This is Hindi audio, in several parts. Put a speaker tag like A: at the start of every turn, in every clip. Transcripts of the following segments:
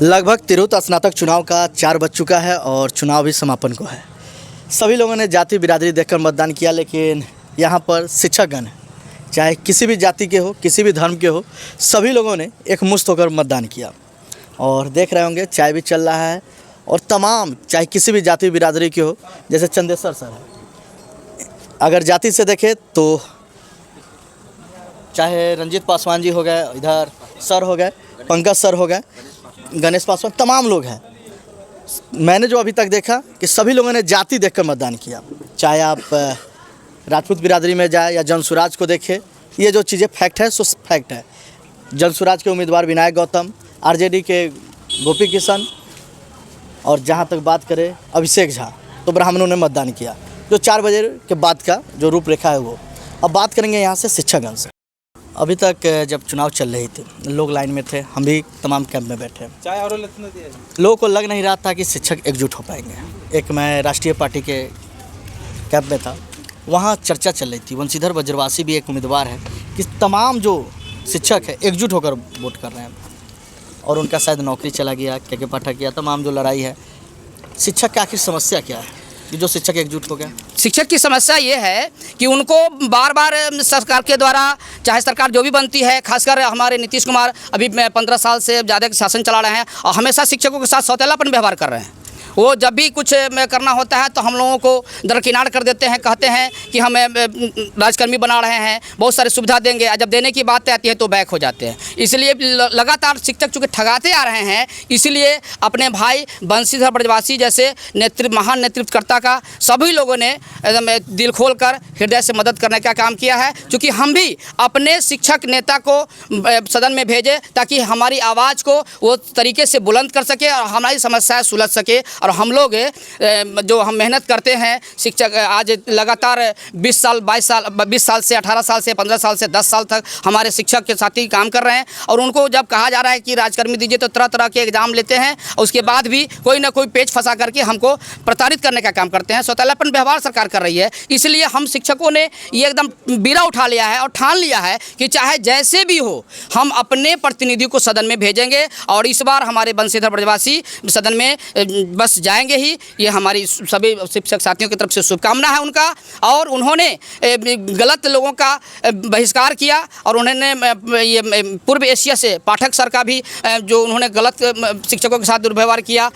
A: लगभग तिरहुत स्नातक चुनाव का 4 बज चुका है और चुनाव भी समापन को है। सभी लोगों ने जाति बिरादरी देखकर मतदान किया, लेकिन यहाँ पर शिक्षकगण चाहे किसी भी जाति के हो, किसी भी धर्म के हो, सभी लोगों ने एक मुश्त होकर मतदान किया। और देख रहे होंगे चाय भी चल रहा है और तमाम चाहे किसी भी जाति बिरादरी के हो, जैसे चंदेश्वर सर है, अगर जाति से देखें तो चाहे रंजीत पासवान जी हो गए, इधर सर हो गए, पंकज सर हो गए, गणेश पासवान, तमाम लोग हैं। मैंने जो अभी तक देखा कि सभी लोगों ने जाति देखकर मतदान किया। चाहे आप राजपूत बिरादरी में जाए या जनसुराज को देखें, ये जो चीज़ें फैक्ट है सो फैक्ट है। जनसुराज के उम्मीदवार विनायक गौतम, आरजेडी के गोपी किशन, और जहाँ तक बात करें अभिषेक झा, तो ब्राह्मणों ने मतदान किया। जो 4 बजे के बाद का जो रूपरेखा है वो। अब बात करेंगे यहाँ से शिक्षकगण से। अभी तक जब चुनाव चल रही थी, लोग लाइन में थे, हम भी तमाम कैंप में बैठे। लोगों को लग नहीं रहा था कि शिक्षक एकजुट हो पाएंगे। एक मैं राष्ट्रीय पार्टी के कैंप में था, वहाँ चर्चा चल रही थी, वंशीधर बज्रवासी भी एक उम्मीदवार है कि तमाम जो शिक्षक है एकजुट होकर वोट कर रहे हैं, और उनका शायद नौकरी चला गया, क्या पाठक किया, तमाम जो लड़ाई है। शिक्षक की आखिर समस्या क्या है कि जो शिक्षक एकजुट हो गया?
B: शिक्षक की समस्या ये है कि उनको बार बार सरकार के द्वारा, चाहे सरकार जो भी बनती है, खासकर हमारे नीतीश कुमार अभी 15 साल से ज़्यादा शासन चला रहे हैं और हमेशा शिक्षकों के साथ सौतेलापन व्यवहार कर रहे हैं। वो जब भी कुछ करना होता है तो हम लोगों को दरकिनार कर देते हैं, कहते हैं कि हम राजकर्मी बना रहे हैं, बहुत सारी सुविधा देंगे, और जब देने की बात आती है तो बैक हो जाते हैं। इसलिए लगातार शिक्षक चूँकि ठगाते आ रहे हैं, इसीलिए अपने भाई वंशीधर बज्रवासी जैसे महान नेतृत्वकर्ता का सभी लोगों ने दिल खोल कर हृदय से मदद करने का काम किया है। चूँकि हम भी अपने शिक्षक नेता को सदन में भेजे ताकि हमारी आवाज़ को वो तरीके से बुलंद कर सके और हमारी समस्याएँ सुलझ सके। और हम लोग जो हम मेहनत करते हैं, शिक्षक आज लगातार 20 साल से 18 साल से 15 साल से 10 साल तक हमारे शिक्षक के साथी काम कर रहे हैं। और उनको जब कहा जा रहा है कि राजकर्मी दीजिए तो तरह तरह के एग्जाम लेते हैं और उसके बाद भी कोई ना कोई पेच फंसा करके हमको प्रताड़ित करने का काम करते हैं। सौतेलापन व्यवहार सरकार कर रही है। इसलिए हम शिक्षकों ने ये एकदम बीड़ा उठा लिया है और ठान लिया है कि चाहे जैसे भी हो हम अपने प्रतिनिधि को सदन में भेजेंगे। और इस बार हमारे वंशीधर बज्रवासी सदन में बस जाएंगे ही, ये हमारी सभी शिक्षक साथियों की तरफ से शुभकामना है उनका। और उन्होंने गलत लोगों का बहिष्कार किया और उन्होंने ये पूर्व एशिया से पाठक सर का भी जो उन्होंने गलत शिक्षकों के साथ दुर्व्यवहार किया,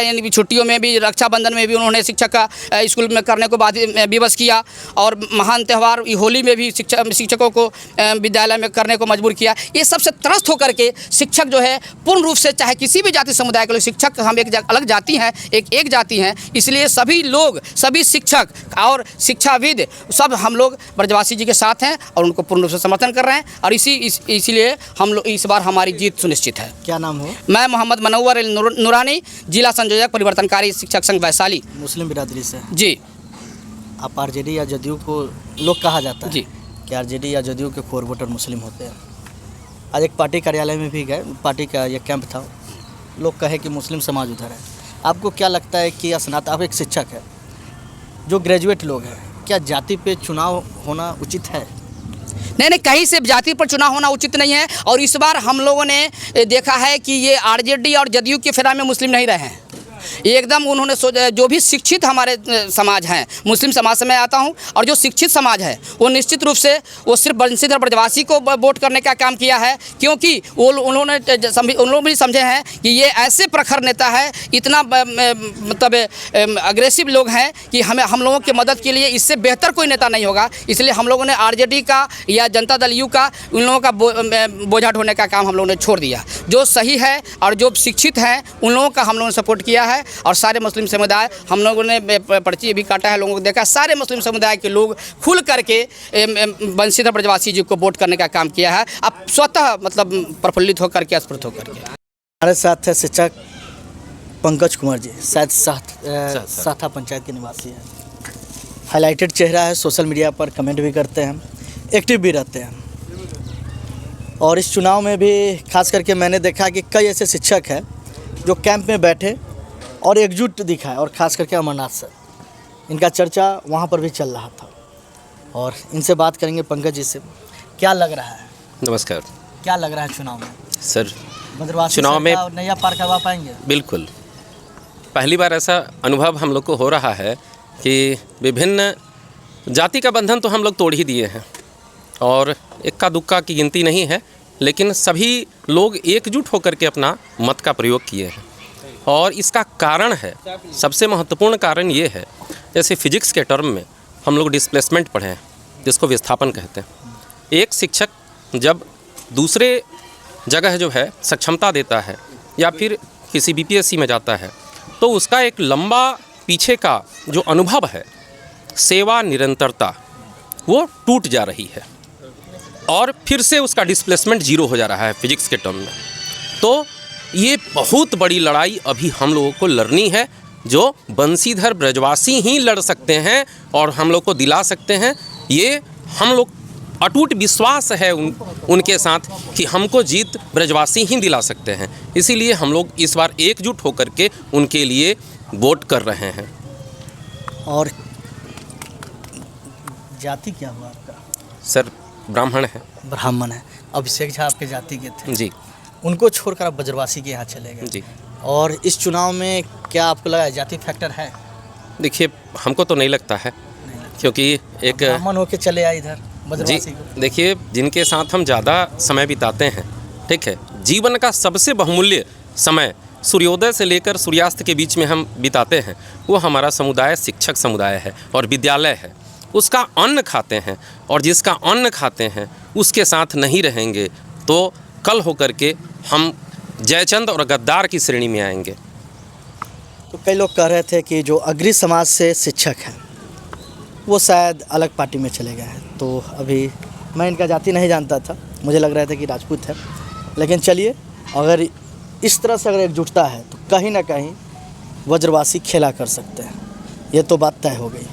B: यानी छुट्टियों में भी, रक्षाबंधन में भी उन्होंने शिक्षक का स्कूल में करने को विवश किया। और महान त्यौहार होली में भी शिक्षकों को विद्यालय में करने को मजबूर किया। ये सबसे त्रस्त होकर के शिक्षक जो है पूर्ण रूप से, चाहे किसी भी जाति समुदाय के लोग, शिक्षक हम एक अलग जाति हैं, एक जाति हैं, इसलिए सभी लोग, सभी शिक्षक और शिक्षाविद सब हम लोग बज्रवासी जी के साथ हैं और उनको पूर्ण रूप से समर्थन कर रहे हैं। और इसीलिए हम लोग इस बार हमारी जीत सुनिश्चित है।
A: क्या नाम हो?
B: मैं मोहम्मद मनव्वर नूरानी, जिला संयोजक परिवर्तनकारी शिक्षक संघ वैशाली,
A: मुस्लिम बिरादरी से।
B: जी।
A: आप आरजेडी या जदयू को लोग कहा जाता है
B: जी
A: कि आरजेडी या जदयू के कोर वोटर मुस्लिम होते हैं। आज एक पार्टी कार्यालय में भी गए, पार्टी का ये कैंप था, लोग कहे कि मुस्लिम समाज उधर है। आपको क्या लगता है कि स्नातक, आप एक शिक्षक है, जो ग्रेजुएट लोग हैं, क्या जाति पे चुनाव होना उचित है?
B: नहीं, कहीं से जाति पर चुनाव होना उचित नहीं है। और इस बार हम लोगों ने देखा है कि ये आरजेडी और जदयू के फेरा में मुस्लिम नहीं रहे हैं। एकदम उन्होंने सोचा, जो भी शिक्षित हमारे समाज हैं, मुस्लिम समाज से मैं आता हूं, और जो शिक्षित समाज है वो निश्चित रूप से वो सिर्फ वंशीधर बज्रवासी को वोट करने का काम किया है। क्योंकि उन्होंने भी समझे हैं कि ये ऐसे प्रखर नेता है, इतना मतलब अग्रेसिव लोग हैं कि हम लोगों की मदद के लिए इससे बेहतर कोई नेता नहीं होगा। इसलिए हम लोगों ने आरजेडी का या जनता दल यू का, उन लोगों का बोझा ढोने का काम हम लोगों ने छोड़ दिया। जो सही है और जो शिक्षित हैं उन लोगों का हम लोगों ने सपोर्ट किया है। और सारे मुस्लिम समुदाय, हम लोगों ने पर्ची भी काटा है, लोगों को देखा, सारे मुस्लिम समुदाय के लोग खुल करके वंशीधर बज्रवासी जी को वोट करने का काम किया है। अब स्वतः मतलब प्रफुल्लित होकर के, स्फूर्त होकर के।
A: हमारे साथ है शिक्षक पंकज कुमार जी, शायद साथा पंचायत के निवासी हैं। हाईलाइटेड चेहरा है, सोशल मीडिया पर कमेंट भी करते हैं, एक्टिव भी रहते हैं। और इस चुनाव में भी खास करके मैंने देखा कि कई ऐसे शिक्षक हैं जो कैंप में बैठे और एकजुट दिखा है। और ख़ास करके अमरनाथ सर, इनका चर्चा वहाँ पर भी चल रहा था और इनसे बात करेंगे पंकज जी से। क्या लग रहा है?
C: नमस्कार।
A: क्या लग रहा है चुनाव में?
C: सर
A: बदरवासी
C: चुनाव में
A: सरकार नैया पार करवा पाएंगे?
C: बिल्कुल पहली बार ऐसा अनुभव हम लोग को हो रहा है कि विभिन्न जाति का बंधन तो हम लोग तोड़ ही दिए हैं और इक्का दुक्का की गिनती नहीं है, लेकिन सभी लोग एकजुट होकर के अपना मत का प्रयोग किए हैं। और इसका कारण है, सबसे महत्वपूर्ण कारण ये है, जैसे फिजिक्स के टर्म में हम लोग डिस्प्लेसमेंट पढ़े हैं, जिसको विस्थापन कहते हैं। एक शिक्षक जब दूसरे जगह जो है सक्षमता देता है या फिर किसी बीपीएससी में जाता है, तो उसका एक लंबा पीछे का जो अनुभव है, सेवा निरंतरता, वो टूट जा रही है और फिर से उसका डिस्प्लेसमेंट जीरो हो जा रहा है फिजिक्स के टर्म में। तो ये बहुत बड़ी लड़ाई अभी हम लोगों को लड़नी है, जो बंसीधर ब्रजवासी ही लड़ सकते हैं और हम लोग को दिला सकते हैं। ये हम लोग अटूट विश्वास है उनके साथ कि हमको जीत ब्रजवासी ही दिला सकते हैं। इसीलिए हम लोग इस बार एकजुट होकर के उनके लिए वोट कर रहे हैं।
A: और जाति क्या हुआ आपका?
C: सर ब्राह्मण है।
A: ब्राह्मण है। अभिषेक झा आपके जाति के थे
C: जी,
A: उनको छोड़कर आप बजरवासी के यहाँ चले गए
C: जी।
A: और इस चुनाव में क्या आपको लगा जाति फैक्टर है?
C: देखिए हमको तो नहीं लगता है, क्योंकि एक
A: ब्राह्मण होके चले आए इधर
C: जी,
A: बजरवासी को।
C: देखिए जिनके साथ हम ज़्यादा समय बिताते हैं, ठीक है, जीवन का सबसे बहुमूल्य समय सूर्योदय से लेकर सूर्यास्त के बीच में हम बिताते हैं, वो हमारा समुदाय शिक्षक समुदाय है और विद्यालय है। उसका अन्न खाते हैं और जिसका अन्न खाते हैं उसके साथ नहीं रहेंगे तो कल होकर के हम जयचंद और गद्दार की श्रेणी में आएंगे।
A: तो कई लोग कह रहे थे कि जो अग्री समाज से शिक्षक हैं वो शायद अलग पार्टी में चले गए हैं। तो अभी मैं इनका जाति नहीं जानता था, मुझे लग रहा था कि राजपूत है, लेकिन चलिए अगर इस तरह से अगर एकजुटता है तो कहीं ना कहीं वज्रवासी खेला कर सकते हैं। ये तो बात तय हो गई।